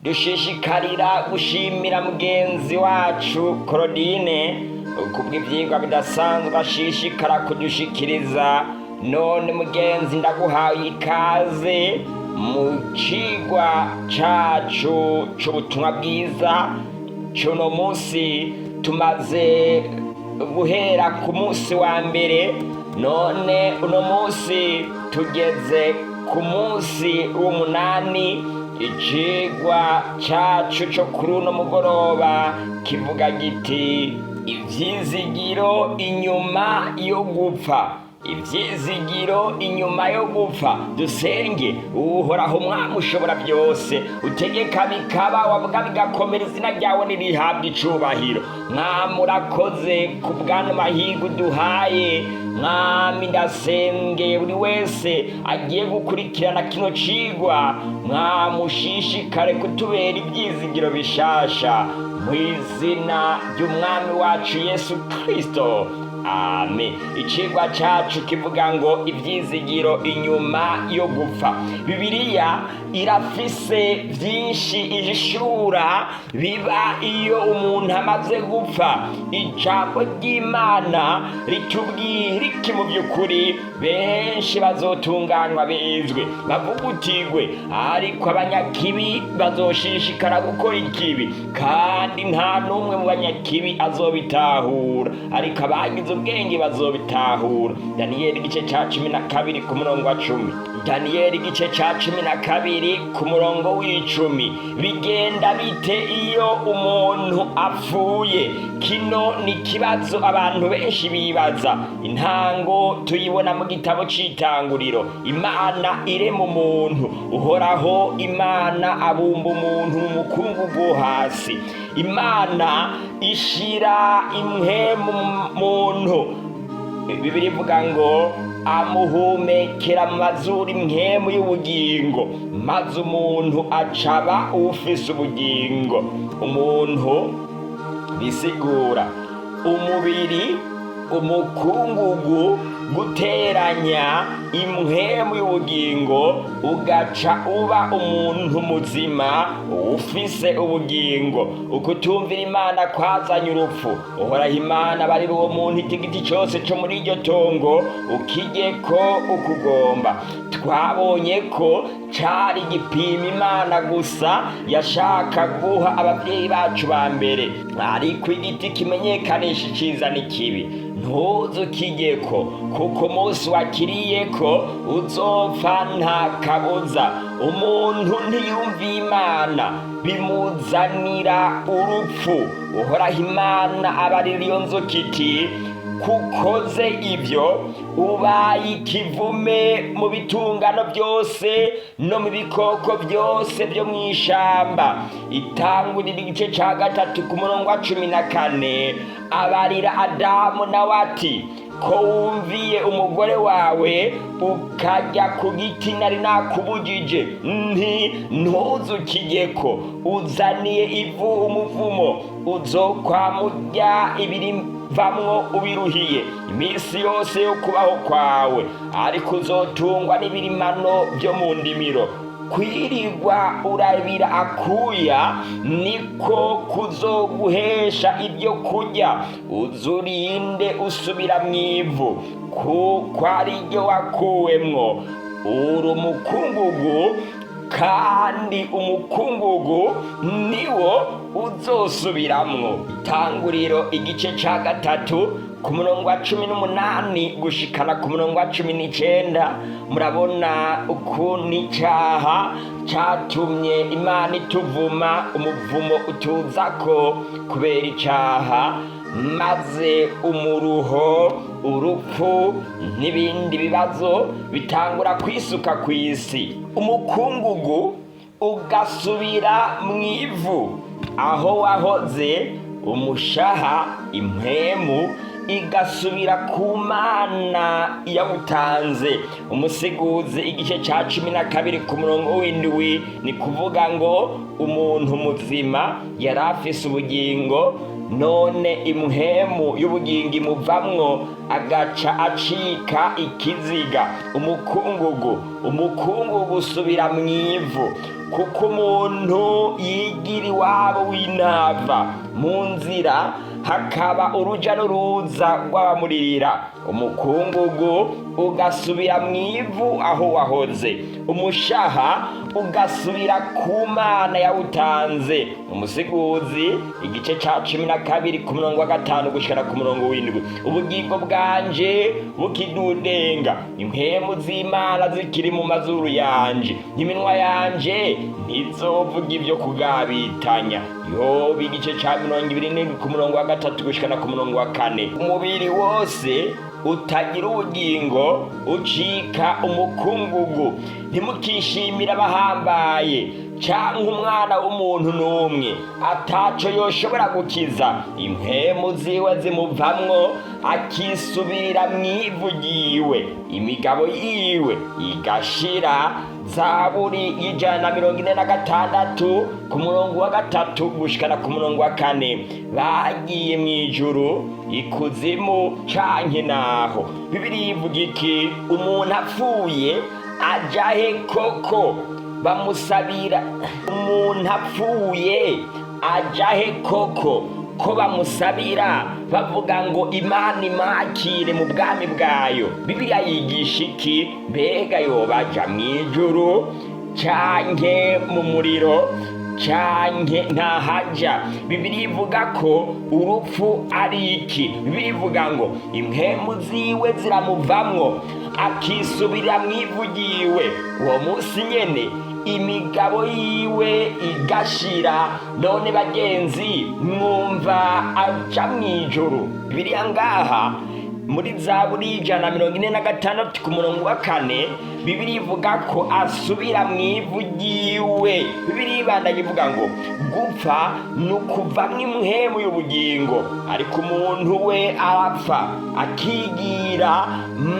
dushishikarira gushimira mugenzi wacu Claudine kubw'ivyigwa bidasanzwe ashishikara kudushikiriza. None mugenzi, ndaguhaye ikaze mu cigwa cacu c'ubutumwa bwiza c'uno musi. Tumaze guhera ku musi wa mbere, none uno musi tugeze ku musi w'umunani. Icigwa cacu co kuri uno mugoroba kivuga giti ivyizigiro inyuma yo gupfa. Ivyizigiro inyuma yo gupfa. Dusenge. Uhoraho Mwami ushobora byose, utegeka bikaba, wavuga bigakomera, izina ryawe nirihabwa icubahiro. Mwami urakoze ku bw'ano mahirwe uduhaye. Mwami ndasengeye buri wese agiye gukurikirana kino cigwa, Mwami ushishikare kutubera ivyizigiro bishasha, mw'izina ry'umwami wacu Yesu Kristo. Amen. Icigwa cacu kivuga ngo ivyizigiro inyuma yo gupfa. Bibiliya irafise vyinshi ihishura biba iyo umuntu amaze gupfa. Ijambo ry'Imana ritubwira iki mu by'ukuri? Benshi bazotunganywa bezwe bavugutigwe, ariko abanyakibi bazoshishikara gukora ikibi, kandi nta n'umwe mu banyakibi azobitahura, ariko abagize ubwenge bazobitahura. Daniyeli igice ca 12 ku murongo wa 10. Daniyeli igice ca 12 ku murongo w'icumi. Bigenda bite iyo umuntu apfuye? Kino ni kibazo abantu benshi bibaza. Intango tuyibona mu gitabo c'Itanguriro. Imana irema umuntu. Uhoraho Imana abumba umuntu mu mukungugu hasi. Imana ishira impwemu mu muntu. Bibiliya ivuga ngo amuhumekera mu mazuru impwemu y'ubugingo, maze umuntu acaba ufise ubugingo. Umuntu bisigura umubiri, umukungugu guteranya impwemu y'ubugingo ugaca uba umuntu muzima ufise ubugingo. Ukutumvira Imana kwazanye urupfu. Uhoraho Imana barira uwo muntu igiti cyose cyo muri iryo tongo ukijyeko ukugomba. Twabonye ko cari gipima Imana gusa yashaka guha ababyeyi bacu ba mbere, ariko igiti kimenyekanisha iciza n'ikibi ntuzukijyeko, kuko umunsi wakiriyeko uzopfa nta kabuza. Umuntu ntiyumviye Imana bimuzanira urupfu. Uhoraho Imana abarira iyo nzoka iti kukoze ibyo ubaye ikivume mu bitungano byose no mu bikoko byose byo mu ishamba. Itangurira igice ca 3 ku murongo wa 14. Abarira Adamu nawe ati ko wumviye umugore wawe ukajya ku giti nari nakubujije, ntuzukijyeko, uzaniye ivu umuvumo, uzokwamurya ibirimvamwo ubiruhiye iminsi yose yo kubaho kwawe, ariko uzotungwa n'ibirimano byo mu ndimiro. Kwirirwa urabira akuya niko kuzoguhesha ibyo kurya. Uzurinde usubira mw'ivu, kuko ari ryo wakuwemwo. Uri umukungugu, kandi umukungugu niwo uzosubiramwo. Itanguriro igice ca 3 ku murongo wa 18 gushikana ku murongo wa 19. Murabona ukuntu icaha catumye Imana ituvuma, umuvumo utuzako kubera icaha, maze umuruho, urupfu n'ibindi bibazo bitangura kwisuka kw'isi. Umukungugu ugasubira mw'ivu aho wahoze, umushaha, impwemu igasubira ku Mana yawutanze. Umusiguzi igice ca 12 ku murongo w'indwi ni kuvuga ngo umuntu muzima yari afise ubugingo, none impwemu y'ubugingo imuvamwo, agaca acika ikiziga, umukungugu usubira mu ivu. Kuko umuntu yigira iwabo w'intava, mu nzira hakaba uruja n'uruza rw'abamuririra, umukungugu ugasubira mu ivu aho wahoze, umushaha ugasubira ku Mana yawutanze. Umusiguzi igice ca 12 ku murongo wa 5 gushikana ku murongo w'indwi. Ubugingo bwanje bukidudenga, impwemu z'Imana zikiri mu mazuru yanje, iminwa yanje ntizovuga ibyo kugabitanya. Yobu igice ca 27 ku murongo wa 3 gushikana ku murongo wa 4. Umubiri wose utagira ubugingo ucika umukungugu. Ntimukishimira abahambaye canke umwana w'umuntu n'umwe ataco yoshobora gukiza. Impwemu ziwe zimuvamwo, akisubirira mw'ivu ryiwe, imigabo yiwe igashira. Zaburi 146 ku murongo wa 3 gushikana ku murongo wa 4. Bagiye mw'ijuru, ikuzimu canke naho. Bibiliya ivuga iki? Umuntu apfuye ajahe koko bamusabira? Umuntu apfuye ajahe koko ko bamusabira bavuga ngo Imana imakire mu bwami bwayo? Bibiliya yigisha iki? Mbega yobaja mw'ijuru canke mu muriro canke ntahaja? Bibiliya ivuga ko urupfu ari iki? Bibiliya ivuga ngo impwemu ziwe ziramuvamwo, akisubirira mw'ivu ryiwe. Uwo munsi nyene imigabo yiwe igashira. None bagenzi, mwumva aja mw'ijuru? Bibiliya ngaha muri Zaburi 146 ku murongo wa 4, Bibiliya ivuga ko asubira mw'ivu ryiwe. Bibiliya ibandanya ivuga ngo gupfa nukuvamwo impwemu y'ubugingo, ariko umuntu we arapfa akigira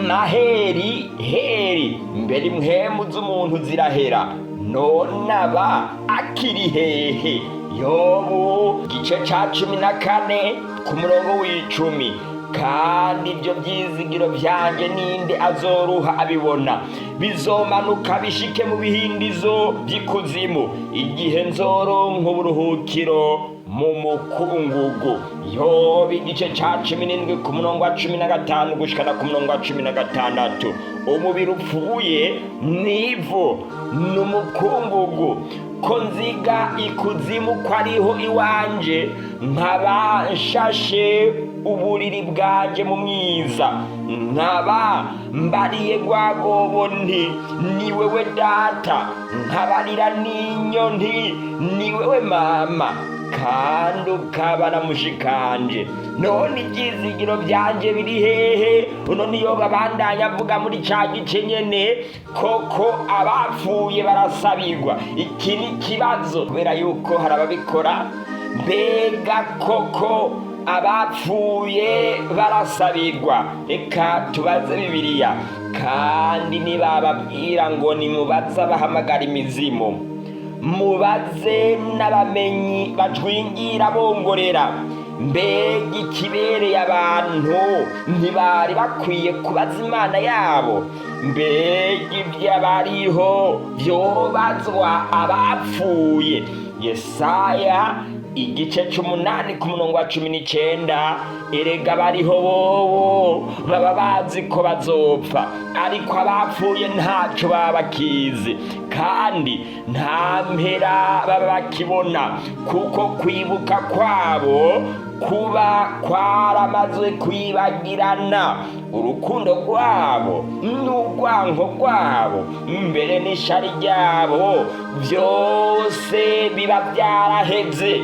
maheri heri. Mbere impwemu z'umuntu zirahera, none aba akiri hehe? Yobu igice ca 14 ku murongo w'10. Kandi ibyo byizigiro byanje ninde azoruha abibona? Bizomanuka bishike mu bihindizo by'ikuzimu, igihe nzoronka uburuhukiro mu mukungugu. Yobu igice ca 17 ku murongo wa 15 gushikana ku murongo wa 16. Umubiri upfuye n'ivu n'umukungugu, ko nziga ikuzimu ko ariho iwanje, nkaba nshashe uburiri bwanje mu mwiza, nkaba mbariye Rwagobo nti ni wewe data, nkabarira n'inyo nti ni wewe mama, kandi ukaba na mushikanje. None ibyizigiro byanje biri hehe? Uno niyo babandanya avuga muri ca gice nyene, koko abapfuye barasabirwa. Iki ni kibazo, kubera yuko hari ababikora. Mbega koko abapfuye barasabirwa? Reka tubaze Bibiliya. Kandi nibababwira ngo nimubaze abahamagara imizimu, mubaze n'abamenyi bajwingira bongorera, mbega ikibereye abantu ntibari bakwiye kubaza Imana yabo? Mbega ivy'abariho vyobazwa abapfuye? Yesaya igice 8 ku murongo wa 19. Erega bariho bobo baba bazi ko bazopfa, ariko abapfuye ntaco baba bakizi, kandi nta mpera baba bakibona, kuko kwibuka kwabo kuba kwaramaze kwibagirana. Urukundo rwabo n'urwanko rwabo mbere n'ishari ryabo byose biba byaraheze,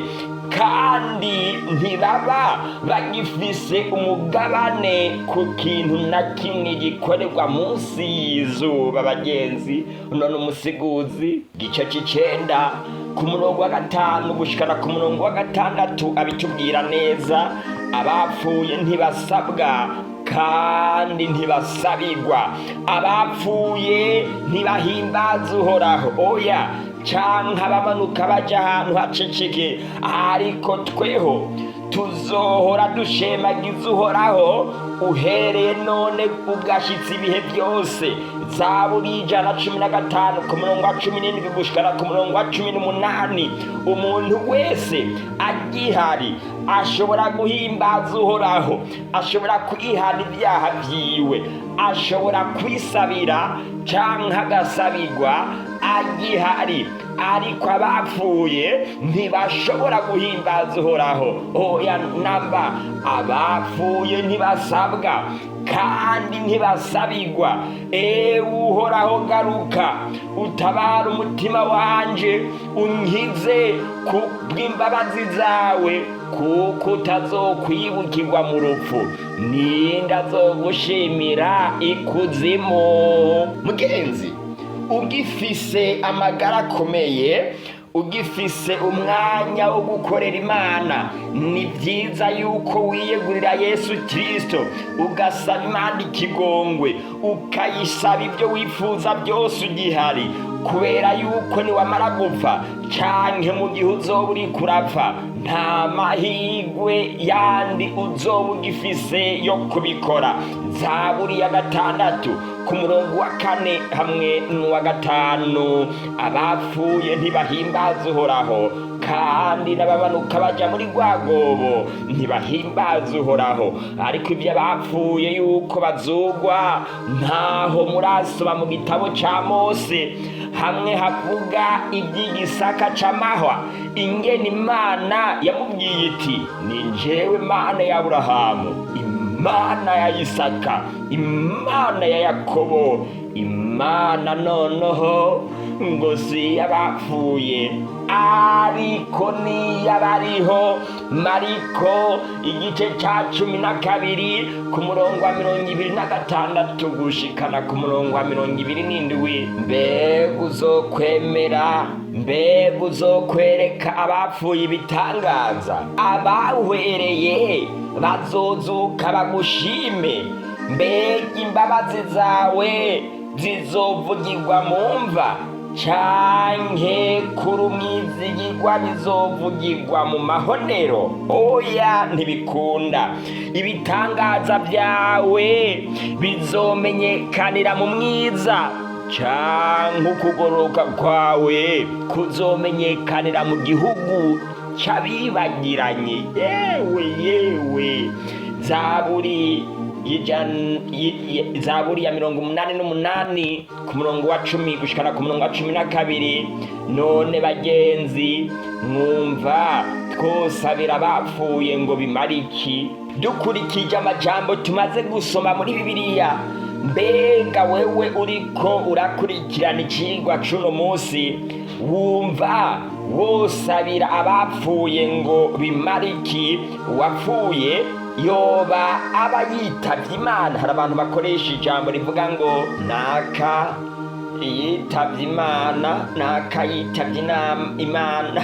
kandi ntibaba bagifise umugabane ku kintu na kimwe gikorerwa munsi y'izuba. Bagenzi, none umusiguzi igice c'9 ku murongo wa 5 gushikana ku murongo wa 6 abitubwira neza. Abapfuye ntibasabwa kandi ntibasabirwa, abapfuye ntibahimbaza Uhoraho, oya, canke abamanuka baja ahantu haceceke. Ariko tweho tuzohora dushemagiza Uhoraho uhereye none ugashitsa ibihe byose. Zaburi 115 ku murongo wa 17 gushikana ku murongo wa 18. Umuntu wese agihari ashobora guhimbaza Uhoraho, ashobora kwihana ibyaha byiwe, ashobora kwisabira canke agasabirwa agihari. Ariko abapfuye ntibashobora guhimbaza Uhoraho. Oya namba, abapfuye ntibasabwa kandi ntibasabirwa. Uhoraho garuka utabara umutima wanje, unkize kubw'imbabazi zawe, kuko utazokwibukirwa mu rupfu. Ninde azogushimira ikuzimu? Mugenzi, ugifise amagara akomeye, ugifise umwanya wo gukorera Imana, ni byiza yuko wiyegurira Yesu Kristo, ugasaba Imana ikigongwe, ukayisaba ibyo wifuza byose ugihari, kubera yuko niwamara gupfa canke mu gihe uzoba uriko urapfa, nta mahigwe yandi uzoba ugifise yo kubikora. Zaburi 6 ku murongo wa 4 hamwe n'uwa 5. Abapfuye ntibahimbaza Uhoraho, kandi n'ababanuka baja muri rwagobo ntibahimbaza Uhoraho. Ariko ibyo abapfuye yuko bazugwa, ntaho murasoba mu gitabo ca Mose hamwe havuga iby'igisaka c'amahwa, ingene Imana yamubwiye iti, ni njyewe Mana ya Aburahamu, Imana ya Isaka, Imana ya Yakobo, Imana noneho ngo si y'abapfuye ariko ni y'abariho. Mariko igice ca 12 ku murongo wa 26 gushikana ku murongo wa 27. Mbega uzokwemera, mbega uzokwereka abapfuye ibitangaza? Abahwereye bazozuka bagushime. Mbega imbabazi zawe zizovugirwa mu mva, canke kuri umwizigirwa bizovugirwa mu mahonero? Oya, ntibikunda. Ibitangaza byawe bizomenyekanira mu mwiza, canke ukugororoka kwawe kuzomenyekanira mu gihugu c'abibagiranye. Yewe Zaburi ya 88 ku murongo wa 10 gushikana ku murongo wa 12. None bagenzi, mwumva twosabira abapfuye ngo bimara iki? Dukurikije amajambo tumaze gusoma muri Bibiliya, mbega wewe uriko urakurikirana icigwa c'uno munsi, wumva wosabira abapfuye ngo bimara iki? Uwapfuye yoba aba yitavye Imana. Hari abantu bakoresha ijambo rivuga ngo naka yitavye Imana, naka yitavye Imana.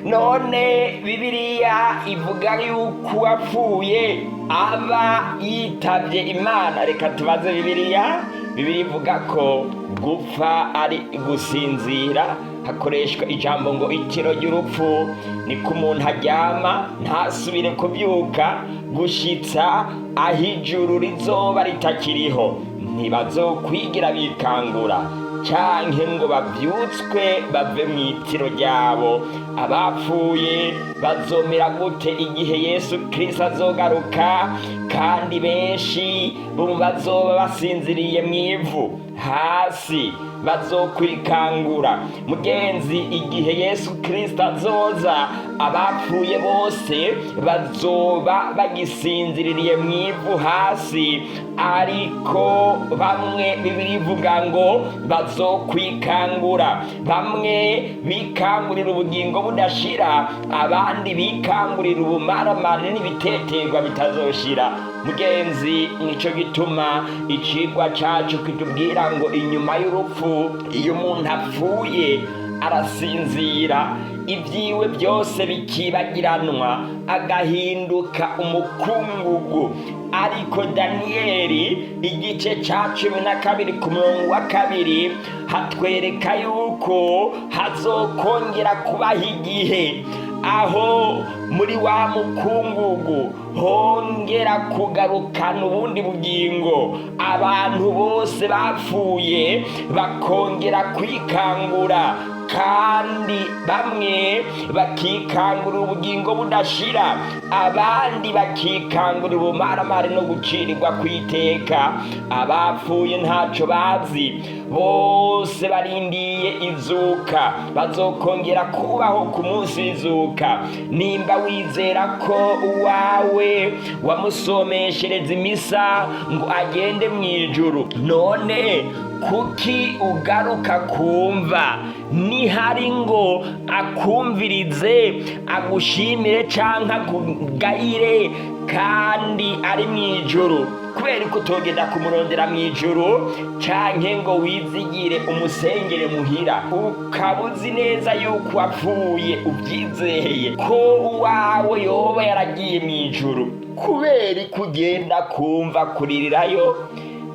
None Bibiliya ivuga yuko uwapfuye aba yitavye Imana. Reka tubaze Bibiliya. Bibiliya ivuga ko gupfa ari gusinzira. Hakoreshwa ijambo ngo itiro ry'urupfu, niko umuntu aryama ntasubire kubyuka gushitsa aho ijuru rizoba ritakiriho. Ntibazokwigira bikangura canke ngo bavyutswe bave mu itiro ryabo. Abapfuye bazomera gute igihe Yesu Kristo azogaruka? Kandi benshi bo bazoba basinziriye mw'ivu hasi, bazokwikangura. Mugenzi, igihe Yesu Kristo azoza, abapfuye bose bazoba bagisinziriye mw'ivu hasi. Ariko bamwe Bibiliya ivuga ngo bazokwikangura. Bamwe bikangurira ubugingo budashira, abandi bikangurira ubumaramare n'ibiteterwa bitazoshira. Mugenzi, nico gituma icigwa cacu kitubwira ngo inyuma y'urupfu, iyo umuntu apfuye arasinzira, ibyiwe byose bikibagiranwa, agahinduka umukungugu. Ariko Daniyeli igice ca 12 ku murongo wa 2 hatwereka yuko hazokongera kubaho igihe aho muri wa mukungugu hongera kugarukana ubundi bugingo, abantu bose bapfuye bakongera kwikangura, kandi bamwe bakikangura ubugingo budashira, abandi bakikangura ubumaramare no gucirirwa kwiteka. Abapfuye ntaco bazi, bose barindiye izuka, bazokongera kubaho ku munsi w'izuka. Nimba wizera ko uwawe wamusomeshereza imisa ngo agende mw'ijuru, none kuki ugaruka kumva? Nihari ngo akumvirize, agushimire canke akugayire, kandi ari mw'ijuru, kubera ko utogenda kumurondera mw'ijuru, canke ngo wizigire umusengere muhira, ukaba uzi neza yuko wapfuye ubyizeye ko uwawe yoba yaragiye mw'ijuru, kubera ko ugenda kumva kuririrayo?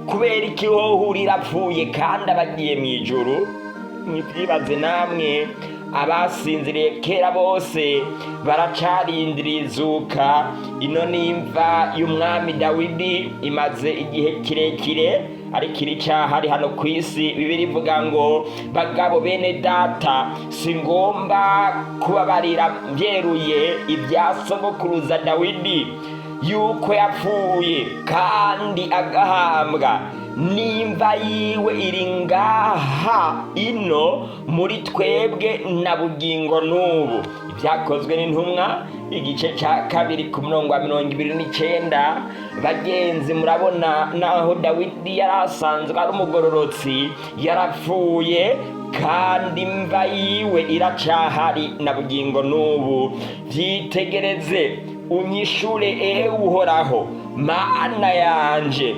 Kubera iki wohurira apfuye kandi abagiye mw'ijuru? Mwivyibaze namwe. Abasinziriye kera bose baracarindiriye izuka. Ino nimva y'umwami Dawidi imaze igihe kirekire ariko iracahari hano ku isi. Bibiri ivuga ngo, bagabo bene data, si ngomba kubabarira mbyeruye ibya sogokuruza Dawidi yuko yapfuye kandi agahambwa, nimva yiwe iri ngaha ino muri twebwe na bugingo n'ubu. Ibyakozwe n'intumwa igice ca 2 ku murongo wa 29. Bagenzi, murabona naho Dawidi yarasanzwe ari umugororotsi, yarapfuye kandi imva yiwe iracahari na bugingo n'ubu. Vyitegereze unyishure ewe Uhoraho Mana yanje,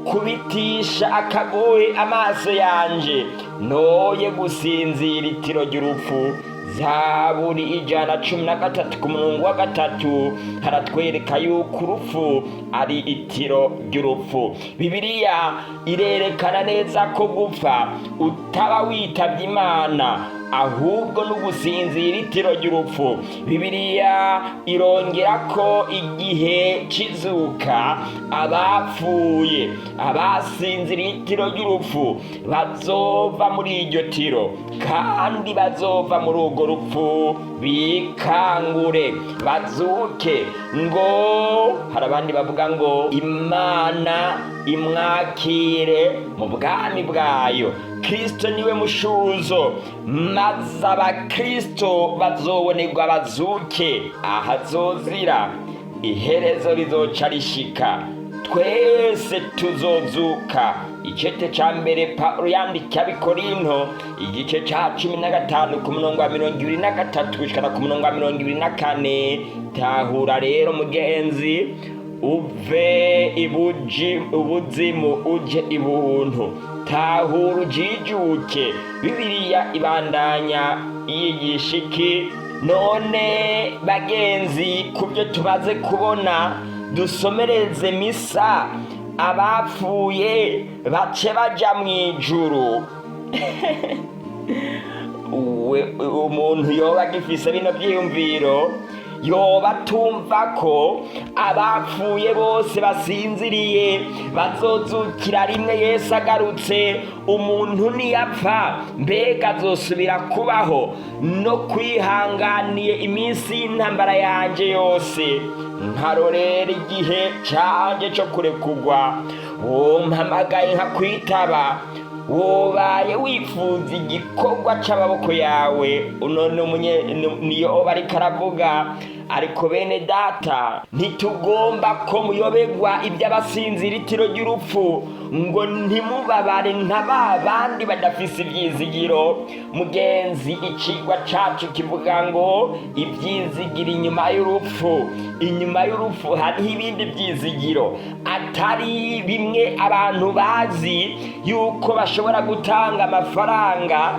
kubitisha akagohe amaso yanje, noye gusinzira itiro ry'urupfu. Zaburi 113 ku murongo wa 3 haratwereka yuko urupfu ari itiro ry'urupfu. Bibiliya irerekana neza ko gupfa utaba witavye Imana, ahubwo no gusinzira itiro ry'urupfu. Bibiliya irongera ko igihe kizuka abapfuye, abasinziriye itiro ry'urupfu bazova muri iryo tiro, kandi bazova muri urwo rupfu bikangure, bazuke. Ngo hari abandi bavuga ngo Imana imwakire mu bwami bwayo. Kristo niwe mushuzo, maze abakristo bazobonerwa bazuke ahazozira, iherezo rizoca rishika, twese tuzozuka. Icete ca mbere Paulo yandika Abikorinto igice ca 15 ku murongo wa 23 gushikana ku murongo wa 24. Tahura rero mugenzi, uve ubuzimu uje ibuntu, tahura ujijuke. Bibiliya ibandanya yigisha iki? None bagenzi, kubyo tumaze kubona, dusomereze misa abapfuye bace baja mw'ijuru. Umuntu yoba agifise bino vyiyumviro, yoba atumva ko abapfuye bose basinziriye bazozukira rimwe Yesu agarutse. Umuntu niyapfa, mbega azosubira kubaho no kwihanganiye iminsi y'intambara yanje yose? Nkarorera igihe canje co kurekugwa, wompamagaye nkakwitaba, wobaye wifuza igikorwa c'amaboko yawe. None niyo bariko aravuga. Ariko bene data, ntitugomba ko muyobegwa iby'abasinzira itiro ry'urupfu, ngo ntimubabare nka ba bandi badafise ivyizigiro. Mugenzi, icigwa cacu kivuga ngo ivyizigiro inyuma y'urupfu. Inyuma y'urupfu hariho ibindi vyizigiro, atari bimwe abantu bazi yuko bashobora gutanga amafaranga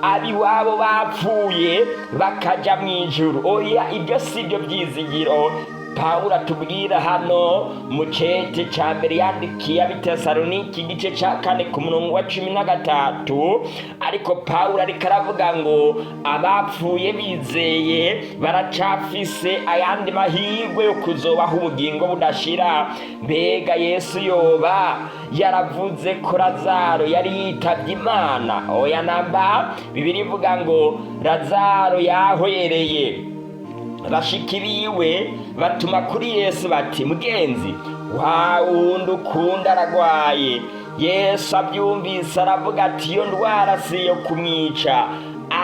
abiwabo bapfuye bakaja mw'ijuru. Oya, ibyo si byo vyizigiro. Pawulo atubwira hano mu cete ca mbere yandikiye ab'Itesalonike igice ca 4 ku murongo wa 13, ariko Pawulo ariko aravuga ngo abapfuye bizeye baracafise ayandi mahirwe yo kuzobaho ubugingo budashira. Mbega Yesu yoba yaravuze ko Lazaro yari yitavye Imana? Oya namba. Bibiliya ivuga ngo Lazaro yahwereye. Bashiki biwe batuma kuri Yesu bati, mugenzi wa wundi ukunda aragwaye. Yesu abyumvise aravuga ati, iyo ndwara siyo kumwica,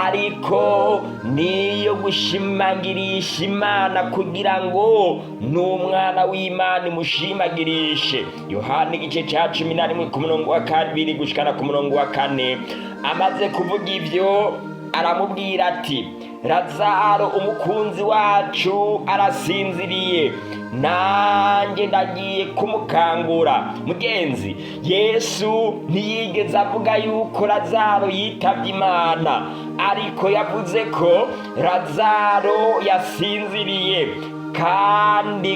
ariko niyo gushimagirisha Imana kugira ngo n'umwana w'Imana imushimagirishe. Yohana igice ca 11 ku murongo wa 2 gushikana ku murongo wa 4. Amaze kuvuga ivyo aramubwira ati, Lazaro umukunzi wacu arasinziriye, nanjye ndagiye kumukangura. Mugenzi, Yesu ntiyigeze avuga yuko Lazaro yitavye Imana, ariko yavuze ko Lazaro yasinziriye kandi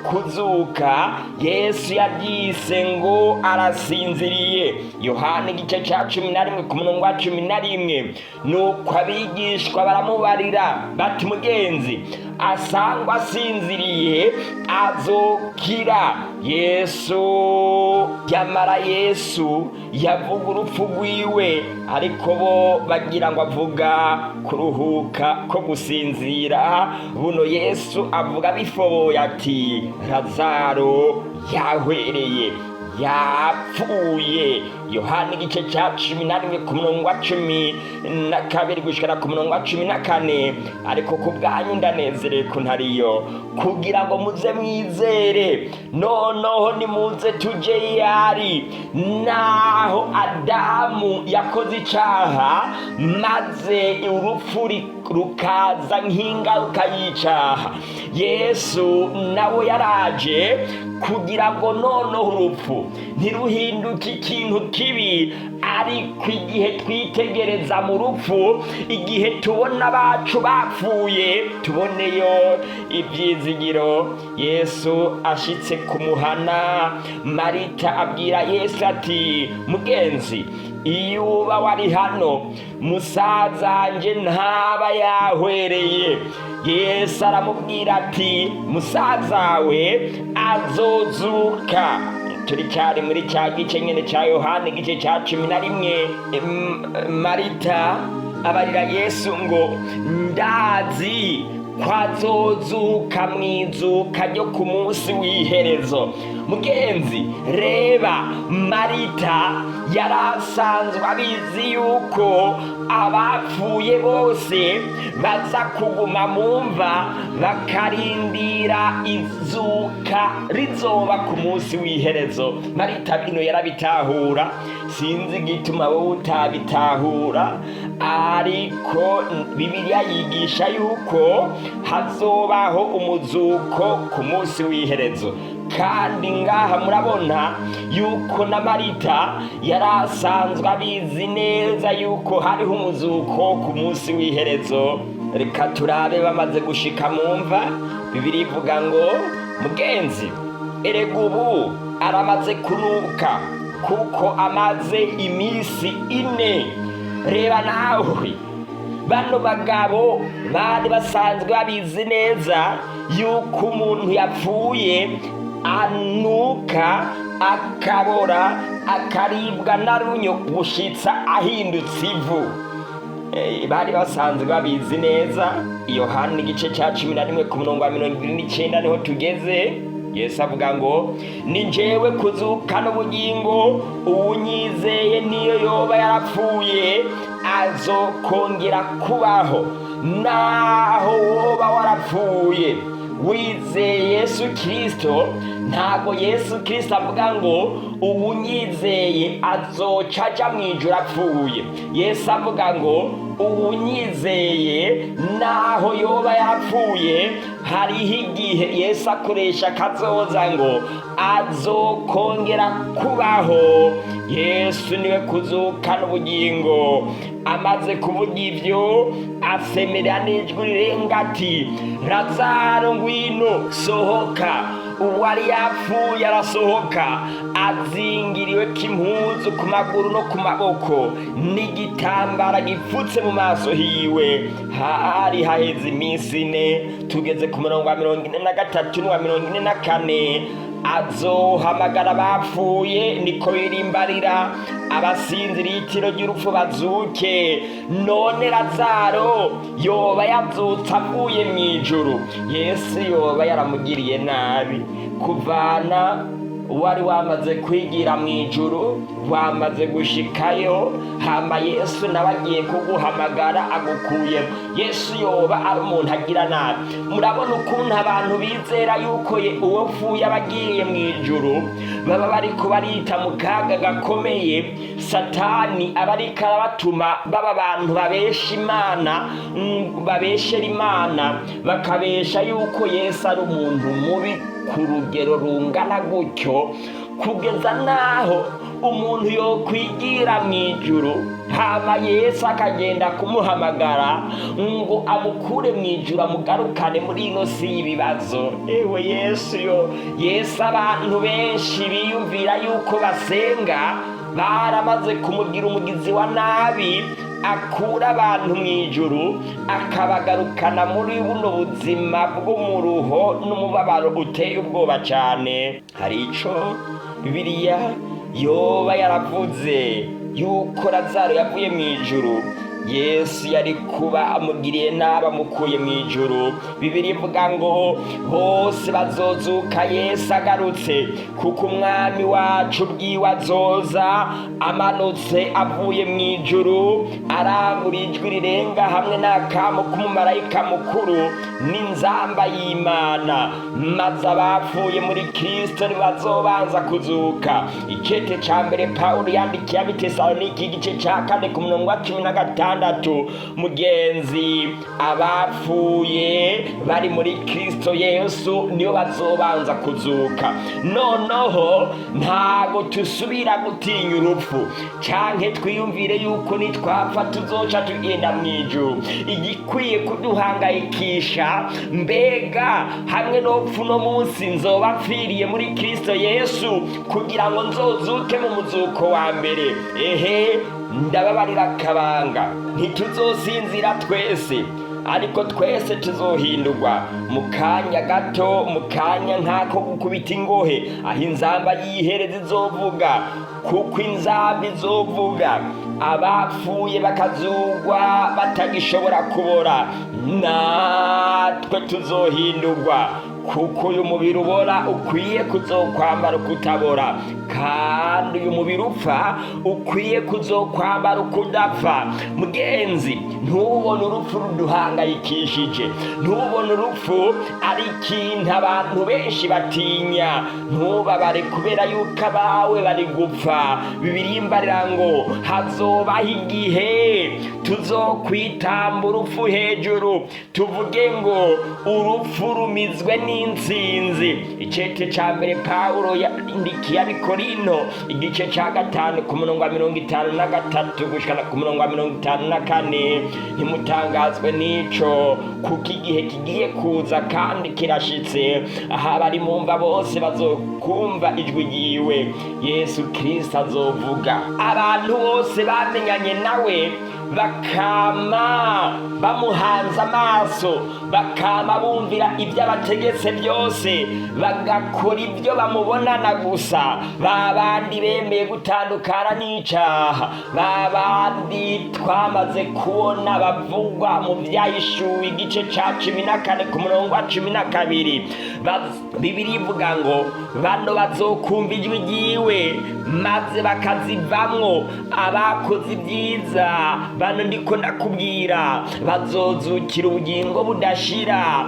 kuzuka Yesu yabyise ngo arasinziriye. Yohana igice ca 11 ku murongo wa 11. Nuko abigishwa baramubarira bati, mugenzi asangwa asinziriye azokira. Yamara Yesu yavuga urupfu rwiwe, ariko bo bagira ngo avuga kuruhuka ko gusinzira. Buno Yesu avuga bifoboye ati, Lazaro yahwereye, yapfuye. Yohana igice ca 11 ku murongo wa 12 gushikana ku murongo wa 14. Ariko ku bwanyu ndanezerewe ko ntariyo, kugira ngo muze mwizere. Noneho nimuze tuje yari naho Adamu yakoze icaha, maze urupfu rukaza nk'ingaruka y'icaha. Yesu nawe yaraje kugira ngo noneho urupfu ntiruhinduke ikintu kibi, ariko igihe twitegereza mu rupfu, igihe tubona abacu bapfuye, tuboneyo ivyizigiro. Yesu ashitse kumuhana, Marita abwira Yesu ati, mugenzi iyo uba wari hano musazanje ntaba yahwereye. Yesu aramubwira ati, musazawe azozuka. Turi cyari muri cya gice nyene ca Yohana igice ca 11. Marita abarira Yesu ngo, ndazi kwazozuka mwizuka ryo ku munsi w'iherezo. Mugenzi reba, Marita yarasanzwe abizi yuko abapfuye bose baza kuguma mumva bakarindira izuka rizoba ku munsi w'iherezo. Marita bino yarabitahura, sinzi igituma wowe utabitahura, ariko Bibiliya yigisha yuko hazobaho umuzuko ku munsi w'iherezo. Kandi ngaha murabona yuko na Marita yarasanzwe abizi neza yuko hariho umuzuko ku munsi w'iherezo. Reka turabe bamaze gushika mumva. Bibiliya ivuga ngo, mugenzi erega ubu aramaze kunuka, kuko amaze imisi 4. Reba nawe, bano bagabo bari basanzwe babizi neza yuko umuntu yapfuye anuka, akabora, akaribwa na runyo gushitsa ahindutse ivu. Bari basanzwe babizi neza. Yohana igice ca 11 ku murongo wa 29 niho tugeze. Yesu avuga ngo, ni jewe kuzuka n'ubugingo, uwunyizeye niyo yoba yarapfuye azokongera kubaho. Naho woba warapfuye wizeye Yesu Kristo, ntago Yesu Kristo avuga ngo uwunyizeye azoca aja mw'ijuru apfuye. Yesu avuga ngo uwunyizeye naho yoba yapfuye, hariho igihe Yesu akoresha kazoza ngo azokongera kubaho. Yesu niwe kuzuka n'ubugingo, amaze kuvuga ivyo asemerera n'ijwi rirenga ati, Lazaro ngwino, sohoka. Uwari yapfuye arasohoka, azingiriwe k'impuzu ku maguru no ku maboko, n'igitambara gipfutse mu maso hiwe. Hari haheze iminsi 4. Tugeze ku murongo wa 43 n'uwa 44. Azohamagara abapfuye, niko birimbarira, abasinziriye itiro ry'urupfu bazuke. None Lazaro yoba yazutse avuye mw'ijuru? Yesu yoba yaramugiriye nabi? Kuvana wari wamaze kwigira mw'ijuru, wamaze gushikayo, hama Yesu nawe agiye kuguhamagara agukuye. Yesu yoba ari umuntu agira nabi? Murabona ukuntu abantu bizera yuko uwo pfuye aba agiye mw'ijuru, baba bariko barita mu kaga gakomeye. Satani aba ariko arabatuma baba abantu babeshera Imana, bakabesha yuko Yesu ari umuntu mubi ku rugero rungana gutyo, kugeza naho umuntu yokwigira mw'ijuru, hama Yesu akagenda kumuhamagara ngo amukure mw'ijuru amugarukane muri ino si y'ibibazo. Ewe Yesu abantu benshi biyumvira yuko basenga, baramaze kumugira umugizi wa nabi, akura abantu mw'ijuru akabagarukana muri buno buzima bw'umuruho n'umubabaro uteye ubwoba cyane. Hari ico Bibiliya yoba yaravuze yuko Lazaro yavuye mw'ijuru, Yesu yari kuba amugiriye nabi amukuye mw'ijuru. Bibiliya ivuga ngo bose bazozuka Yesu agarutse, kuko umwami wacu ubwiwe azoza amanutse avuye mw'ijuru, arangura ijwi rirenga hamwe n'akamo k'umumarayika mukuru n'inzamba y'Imana, maze abapfuye muri Kristo ntibazobanza kuzuka. Icete ca mbere Pawulo yandikiye Abitesalonike igice ca 4 ku murongo wa 15. Mugenzi, abapfuye bari muri Kristo Yesu niyo bazobanza kuzuka. Noneho ntago tusubira gutinya urupfu, canke twiyumvire yuko nitwapfa tuzoca tugenda mw'ijuru. Igikwiye kuduhangayikisha, mbega hamwe n'opfu no munsi nzoba mpfiriye muri Kristo Yesu kugira ngo nzozuke mu muzuko wa mbere. Ndababarira akabanga, ntituzosinzira twese, ariko twese tuzohindurwa mu kanya gato, mu kanya nk'ako gukubita ingohe, aho inzamba y'ihereza izovuga. Kuko inzamba izovuga, abapfuye bakazugwa batagishobora kubora, natwe tuzohindurwa. Kuko uyu mubiri ubora ukwiye kuzokwambara ukutabora, kandi uyu mubiri upfa ukwiye kuzokwambara ukudapfa. Mugenzi, ntubone urupfu ruduhangayikishije, ntubone urupfu ari ikintu abantu benshi batinya. Ntubabare kubera yuko abawe bari gupfa. Bibiliya imbarira ngo hazobaho igihe tuzokwitamba urupfu hejuru, tuvuge ngo urupfu rumizwe n'intsinzi. Icete ca mbere Pawulo yandikiye Abikorinto igice ca 5 ku murongo wa 53 gushikana ku murongo wa 54. Ntimutangazwe n'ico, kuko igihe kigiye kuza kandi kirashitse, aho abari mumva bose bazokumva ijwi ryiwe. Yesu Kristo azovuga, abantu bose bamenyanye nawe bakama bamuhanze amaso, bakama bumvira ibyo abategetse byose, bagakora ibyo bamubonana gusa. Babandi bemeye gutandukana n'icaha, babandi twamaze kubona bavugwa mu Vyahishuwe igice ca 14 ku murongo wa 12. Bibiliya ivuga ngo bano bazokumva ijwi ryiwe maze bakazivamwo. Abakoze ibyiza, bano ndiko ndakubwira, bazozukira ubugingo budashira.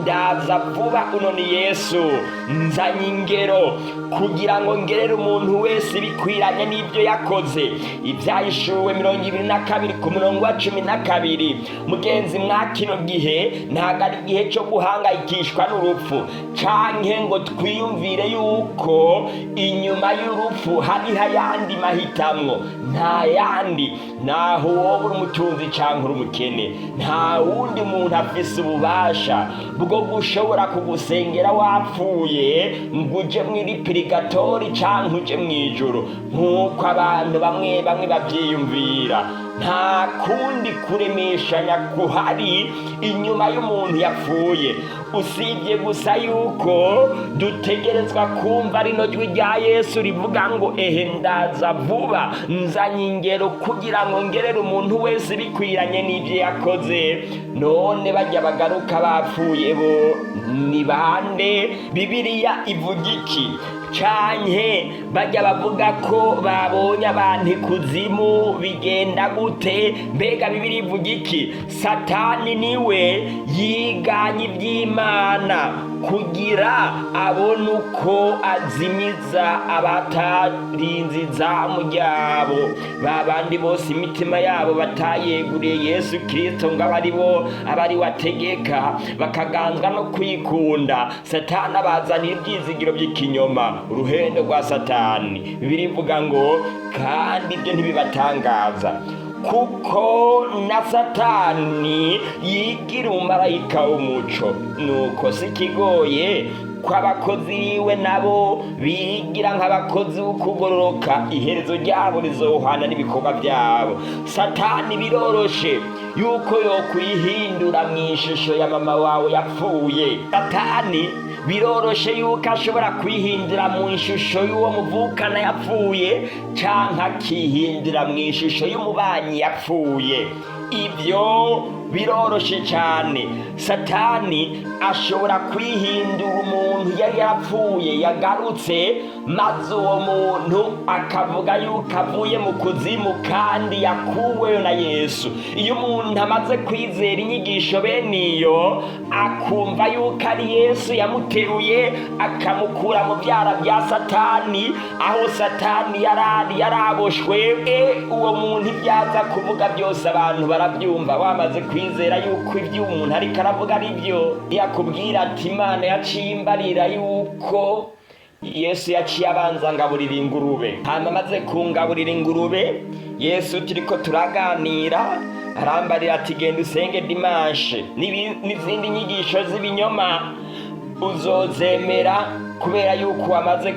Ndaza vuba, uno ni Yesu. Nzanye ingero kugira ngo ngerere umuntu wese bikwiranye n'ibyo yakoze. Ivyahishuwe 22 ku murongo wa 12. Mugenzi, mwa kino gihe ntago ari igihe cyo guhangayikishwa n'urupfu, canke ngo twiyumvire yuko inyuma inyuma y'urupfu hariho ayandi mahitamwo, nta yandi. Naho wowe uri umutunzi canke uri umukene, nta wundi muntu afise ububasha bwo gushobora kugusengera wapfuye ngo uje mw'iri purigatori canke uje mw'ijuru nk'uko abantu bamwe bamwe bavyiyumvira. Nta kundi kuremeshanya kuhari inyuma y'umuntu yapfuye, usibye gusa yuko dutegerezwa kumva rino jwi rya Yesu rivuga ngo ehe ndaza vuba, nzanye ingero kugira ngo ngerere umuntu wese bikwiranye n'ivyo yakoze. None barya bagaruka bapfuye bo ni bande? Bibiliya ivuga iki? Canke barya bavuga ko babonye abantu ikuzimu bigenda gute? Mbega Bibiliya ivuga iki? Satani niwe yiganye ivy'Imana kugira abone uko azimiza abatarinze izamu ryabo, babandi bose imitima yabo batayeguriye Yesu Kristo ngo abari wategeka, bakaganzwa no kwikunda. Satani abazanira ivyizigiro by'ikinyoma, uruhendo rwa Satani. Bibiliya ivuga ngo kandi ibyo ntibibatangaza kuko na Satani yigira umumarayika w'umuco. Nuko si kigoye ko abakozi biwe nabo bigira nk'abakozi b'ukugororoka, iherezo ryabo rizohwana n'ibikorwa byabo. Satani biroroshe yuko yokwihindura mw'ishusho ya mama wawe yapfuye. Satani biroroshe yuko ashobora kwihindura mu ishusho y'uwo muvukana yapfuye, canke akihindura mu ishusho y'umubanyi yapfuye. Ibyo biroroshe cyane. Satani ashobora kwihindura umuntu yari yapfuye yagarutse, maze uwo muntu akavuga yuko avuye mu kuzimu kandi yakuweyo na Yesu. Iyo umuntu amaze kwizera inyigisho bene iyo, akumva yuko ari Yesu yamuteruye akamukura mu byara bya Satani, aho Satani yaraboshwe, uwo muntu ibyaza kuvuga byose abantu barabyumva. Wamaze kwizera yuko ibyo umuntu ariko aravuga ari byo, yakubwira ati Imana yaciye imbarira yuko Yesu yaciye abanza ngaburira ingurube. Hanyuma amaze kungaburira ingurube, Yesu turiko turaganira arambarira ati genda usenge dimanche, n'izindi nyigisho z'ibinyoma uzozemera kubera yuko wamaze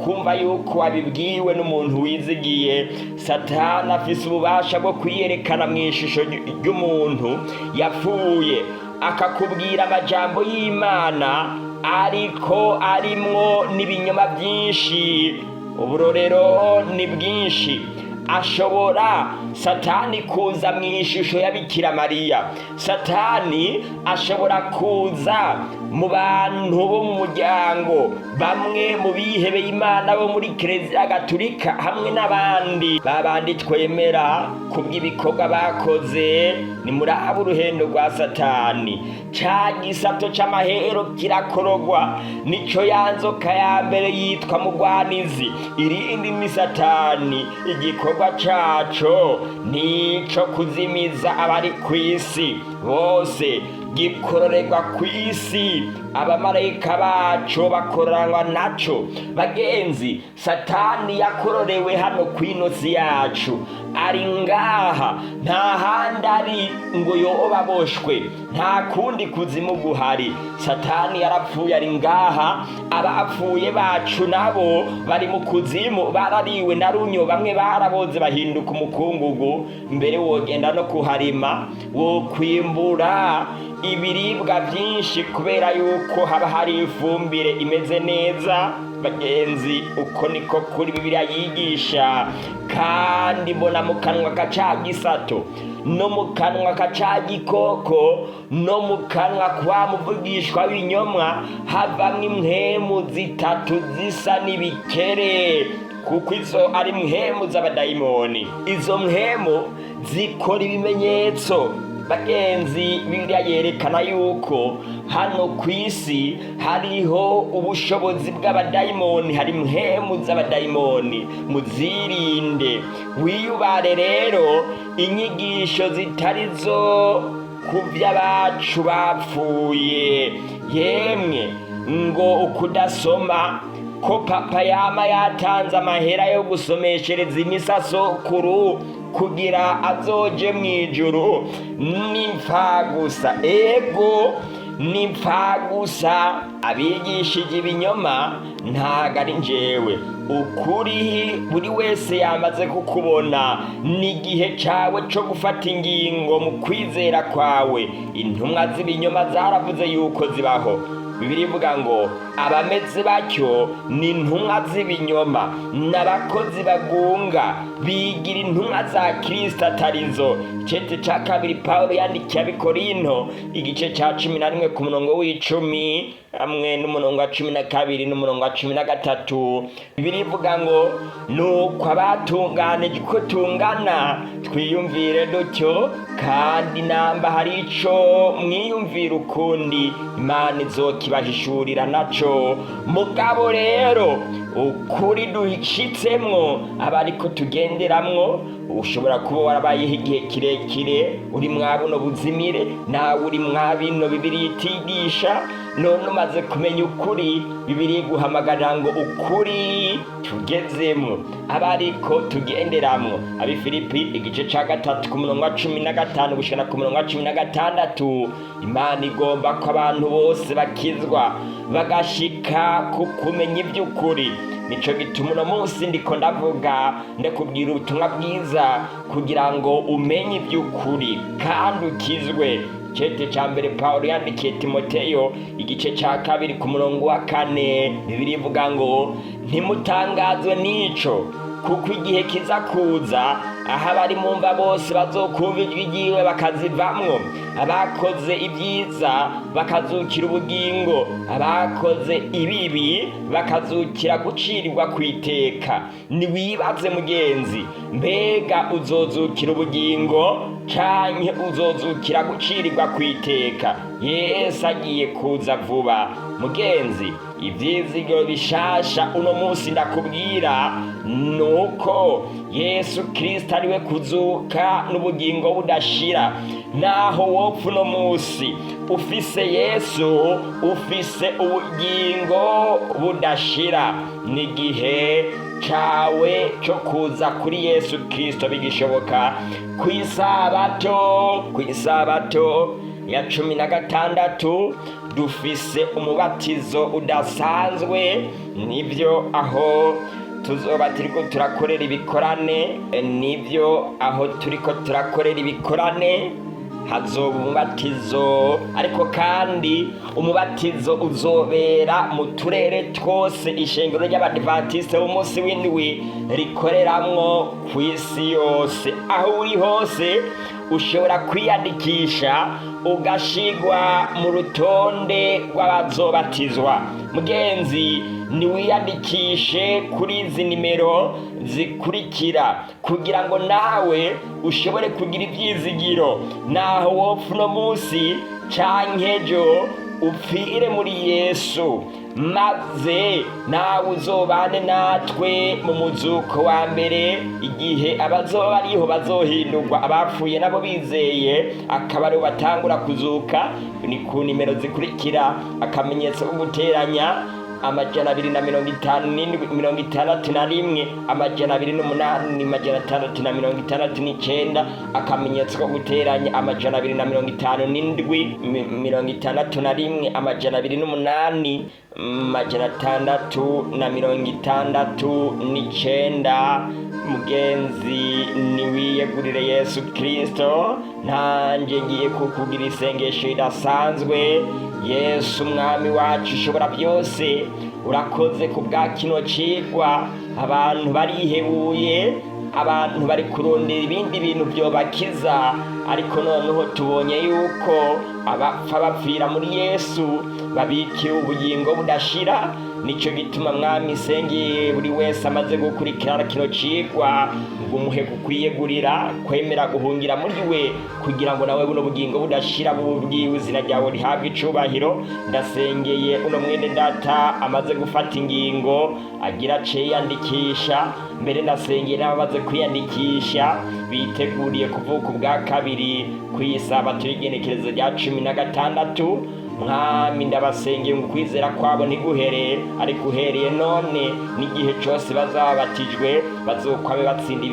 kumva yuko wabibwiwe n'umuntu wizigiye. Satani afise ububasha bwo kwiyerekana mu ishusho ry'umuntu yapfuye, akakubwira amajambo y'Imana ariko arimwo n'ibinyoma byinshi. Uburorero ni bwinshi. Ashobora Satani kuza mu ishusho ya Bikira Mariya. Satani ashobora kuza mu bantu bo mu muryango, bamwe mu bihebeye Imana bo muri Kiliziya Gatolika hamwe n'abandi babandi twemera kubw'ibikorwa bakoze. Ni muri abo uruhendo rwa Satani. Ca gisato c'amahero kirakorogwa, nico yanzoka ya mbere yitwa mugwanizi. Irindi ni Satani, igikorwa caco nico kuzimiza abari kw'isi bose, gikororerwa kw'isi. Abamarayika baco bakoranwa naco. Bagenzi, Satani yakororewe hano kw'inosi yacu, ari ngaha, nta handi ari ngo yoba boshwe, nta kundi kuzimu guhari. Satani yarapfuye, ari ngaha. Abapfuye bacu nabo bari mu kuzimu, barariwe na runyo, bamwe baraboze bahinduka umukungugu. Mbere wogenda no kuharima, wokwimbura ibiribwa byinshi kubera yuko haba hari ifumbire imeze neza. Bagenzi, uko niko kuri Bibiliya yigisha. Kandi mbona mu kanwa ka ca gisato, no mu kanwa ka ca gikoko, no mu kanwa kwa muvugishwa w'inyomwa havamwo impwemu zitatu zisa n'ibikere, kuko izo ari impwemu z'abadayimoni. Izo mpwemu zikora ibimenyetso. Bagenzi, Bibiliya yerekana yuko hano kw'isi hariho ubushobozi bw'abadayimoni, hari impwemu z'abadayimoni. Muzirinde, wiyubare rero inyigisho zitari zo ku by'abacu bapfuye. Yemwe ngo ukudasoma ko papa yama yatanze amahera yo gusomeshereza imisasokuru kugira azoje mw'ijuru n'impfagusa. Ego n'impfagusa, abigishije ibinyoma ntago ari njyewe. Ukuri buri wese yamaze kukubona. N'igihe cawe co gufata ingingo mu kwizera kwawe. Intumwa z'ibinyoma zaravuze yuko zibaho. Bibiliya ivuga ngo abameze batyo ni intumwa z'ibinyoma, n'abakozi bagunga, bigira intumwa za Kristo atarizo. Icete ca kabiri Pawulo yandikiye Abikorinto igice ca 11 ku murongo w'10 hamwe n'umurongo wa 12 n'umurongo wa 13. Bibiliya ivuga ngo nuko abatunganije uko tungana twiyumvire dutyo, kandi namba hari ico mwiyumvira ukundi Imana izokibahishurira naco. Mugabo rero ukuri dushitsemwo aba ariko tugenderamwo, ushobora kuba warabayeho igihe kirekire uri mwabuno buzimire, nawe uri mwabino Bibiliya itigisha. None umaze kumenya ukuri, Bibiliya iguhamagarira ngo ukuri tugezemwo aba ariko tugenderamwo. Abifilipi igice ca 3 ku murongo wa 15 gushika ku murongo wa 16. Imana igomba ko abantu bose bakizwa bagashika ku kumenya iby'ukuri. Nico gituma uno munsi ndiko ndavuga ndakubwira ubutumwa bwiza kugira ngo umenye iby'ukuri kandi ukizwe. Icete ca mbere Pawulo yandikiye Timoteyo igice ca 2 ku murongo wa 4. Bibiliya ivuga ngo ntimutangazwe n'ico, kuko igihe kiza kuza aho abari mu mva bose bazokumva ijwi ryiwe bakazivamwo. Abakoze ibyiza bakazukira ubugingo, abakoze ibibi bakazukira gucirirwa kw'iteka. Niwibaze mugenzi, mbega uzozukira ubugingo canke uzozukira gucirirwa kw'iteka? Yesu agiye kuza vuba mugenzi. Ivyizigiro bishasha uno munsi ndakubwira nuko Yesu Kristo ariwe kuzuka n'ubugingo budashira. Naho wopfa uno munsi ufise Yesu, ufise ubugingo budashira. N'igihe cawe co kuza kuri Yesu Kristo bigishoboka. Kw'isabato ya 16 dufise umubatizo udasanzwe. Nivyo aho tuzoba turiko turakorera ibikorane, nivyo aho turiko turakorera ibikorane hazoba umubatizo, ariko kandi umubatizo uzobera mu turere twose ishengero ry'Abadiventiste b'umunsi w'indwi rikoreramwo kw'isi yose. Aho uri hose ushobora kwiyandikisha ugashigwa mu rutonde rw'abazobatizwa. Mugenzi, niwiyandikishe kuri izi nimero zikurikira kugira ngo nawe ushobore kugira ivyizigiro. Naho wopfa uno munsi canke ejo upfire muri Yesu, maze nawe uzobane natwe mu muzuko wa mbere, igihe abazoba bariho bazohindurwa, abapfuye nabo bizeye akaba aribo batangura kuzuka. Ni ku nimero zikurikira: akamenyetso ko guteranya 257 261 208 akamenyetso ko guteranya 257 208 669. Mugenzi, niwiyegurire Yesu Kristo, nanje ngiye kukugira isengesho ridasanzwe. Yesu mwami wacu ushobora byose, urakoze ku bwa kino cigwa. Abantu barihebuye, abantu bari kurondera ibindi bintu byobakiza, ariko noneho tubonye yuko abapfa bapfira muri Yesu babikiwe ubugingo budashira. Nico gituma mwami sengeye buri wese amaze gukurikirana kino cigwa ngo umuhe kukwiyegurira, kwemera guhungira muri we, kugira ngo nawe buno bugingo budashira bubwiwe izina ryawe rihabwe icubahiro. Ndasengeye uno mwene data amaze gufata ingingo agira ace yandikisha, mbere ndasengeye n'abamaze kwiyandikisha biteguriye kuvuka ubwa kabiri kw'isabato y'igenekerezo rya 16 mwami ndabasengeye ngo kwizera kwabo ntiguhere, ariko uhereye none n'igihe cyose bazaba batijwe bazokwabe batsinda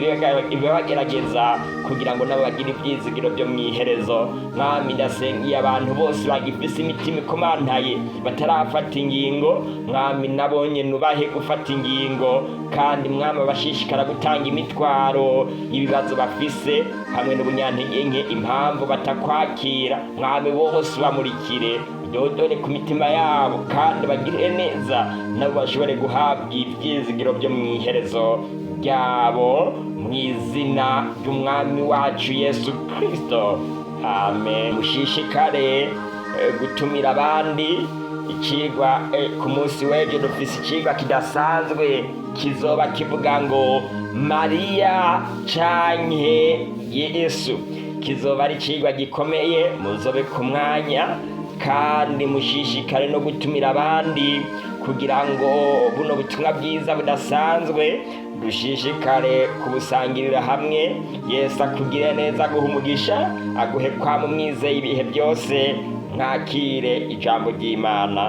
ibibagerageza, kugira ngo nabo bagire ibyizigiro byo mu iherezo. Mwami ndasengeye abantu bose bagifise imitima ikomantaye batarafata ingingo, mwami nabonye nubahe gufata ingingo, kandi mwami bashishikara gutanga imitwaro ibibazo bafise hamwe n'ubunyantege nke, impamvu batakwakira mwami bose bamurikire dodore ku mitima yabo, kandi bagire neza nabo bashobore guhabwa ibyizigiro byo mu iherezo ryabo, mu izina ry'umwami wacu Yesu Kristo, amen. Mushishikare gutumira abandi. Ikigwa ku munsi w'ejo dufise ikigwa kidasanzwe kizoba kivuga ngo Mariya canke Yesu. Kizoba ari ikigwa gikomeye, muzobe ku mwanya kandi mushishikare no gutumira abandi kugira ngo buno butumwa bwiza budasanzwe dushishikare kubusangirira hamwe. Yesu akugire neza, aguhe umugisha, aguhe kwama umwizeye ibihe byose. Mwakire ijambo ry'Imana.